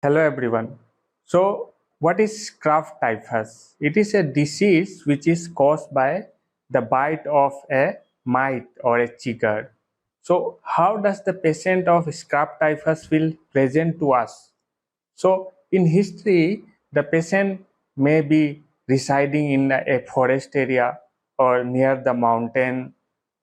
Hello everyone. So, what is Kraft typhus? It is a disease which is caused by the bite of a mite or a chigger. So, how does the patient of Kraft typhus will present to us? So, in history, the patient may be residing in a forest area or near the mountain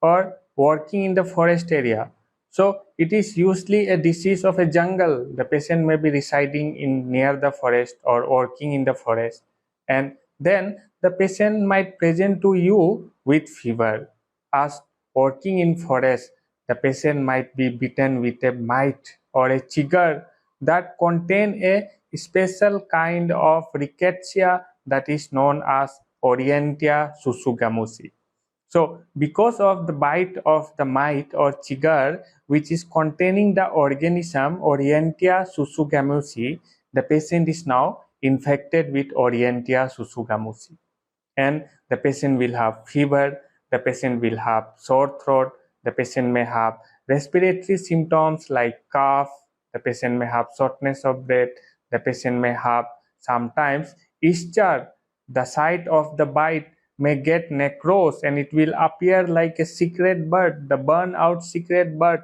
or working in the forest area. So, it is usually a disease of a jungle. The patient may be residing in near the forest or working in the forest, and then the patient might present to you with fever. As working in forest, the patient might be bitten with a mite or a chigger that contain a special kind of rickettsia that is known as Orientia sussugamusi. So because of the bite of the mite or chigger which is containing the organism Orientia sussugamusi, the patient is now infected with Orientia sussugamusi, and the patient will have fever, the patient will have sore throat, the patient may have respiratory symptoms like cough, the patient may have shortness of breath, the patient may have sometimes ischial, the site of the bite may get necrose and it will appear like a secret bird, the burn out secret bird.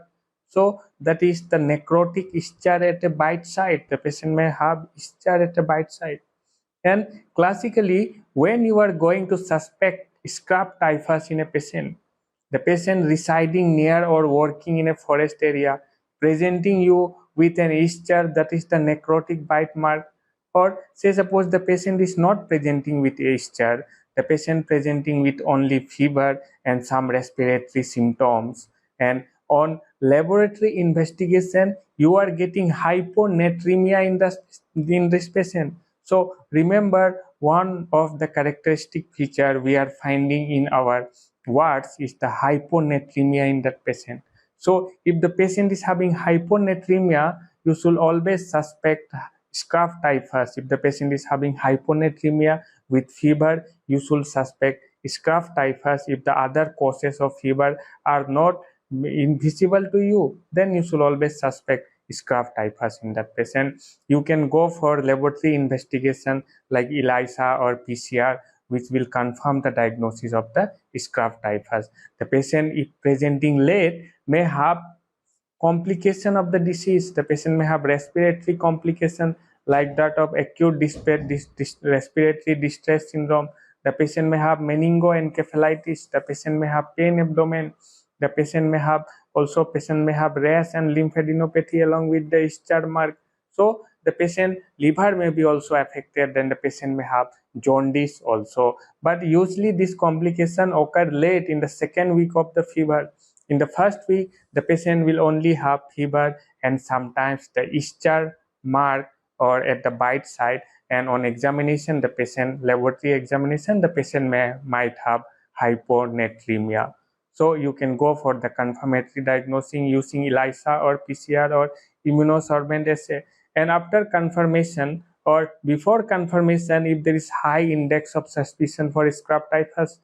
So that is the necrotic ischial at a bite site. The patient may have ischial at a bite site. And classically, when you are going to suspect scrap typhus in a patient, the patient residing near or working in a forest area, presenting you with an ischial that is the necrotic bite mark, or say suppose the patient is not presenting with ischial, the patient presenting with only fever and some respiratory symptoms, and on laboratory investigation you are getting hyponatremia in this patient. So remember, one of the characteristic feature we are finding in our wards is the hyponatremia in that patient. So if the patient is having hyponatremia, you should always suspect staph typhus. If the patient is having hyponatremia with fever, you should suspect staph typhus. If the other causes of fever are not invisible to you, then you should always suspect staph typhus in that patient. You can go for laboratory investigation like ELISA or PCR, which will confirm the diagnosis of the staph typhus. The patient, if presenting late, may have complication of the disease. The patient may have respiratory complication like that of acute respiratory distress syndrome. The patient may have meningoencephalitis. The patient may have pain abdomen. The patient may have rash and lymphadenopathy along with the ischial mark. So the patient liver may be also affected, then the patient may have jaundice also. But usually this complication occur late in the second week of the fever. In the first week, the patient will only have fever and sometimes the ischial mark or at the bite side, and on examination, the patient laboratory examination, the patient might have hyponatremia. So you can go for the confirmatory diagnosing using ELISA or PCR or immunosorbent assay. And after confirmation or before confirmation, if there is high index of suspicion for staph typhus,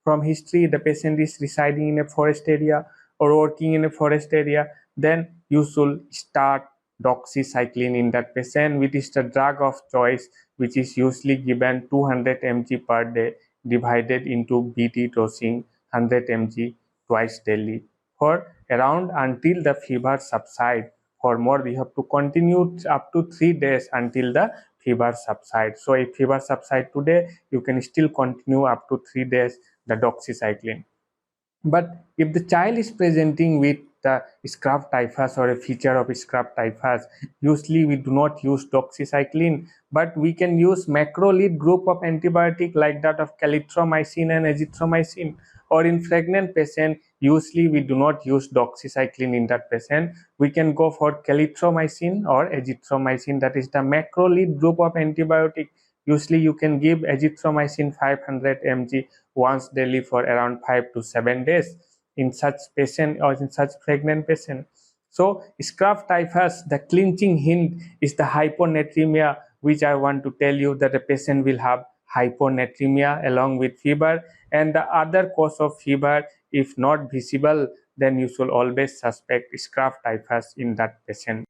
from history the patient is residing in a forest area or working in a forest area, then you should start doxycycline in that patient, which is the drug of choice, which is usually given 200 mg per day divided into BT dosing 100 mg twice daily for around until the fever subsides. For more, we have to continue up to 3 days until the fever subsides. So if fever subsides today, you can still continue up to 3 days the doxycycline. But if the child is presenting with the staph typhus or a feature of staph typhus, usually we do not use doxycycline, but we can use macrolide group of antibiotic like that of calithromycin and azithromycin. Or in pregnant patient, usually we do not use doxycycline in that patient. We can go for calithromycin or azithromycin, that is the macrolide group of antibiotic. Usually you can give azithromycin 500 mg once daily for around 5 to 7 days in such patient or in such pregnant patient. So staph typhus, the clinching hint is the hyponatremia, which I want to tell you that the patient will have hyponatremia along with fever, and the other cause of fever, if not visible, then you should always suspect staph typhus in that patient.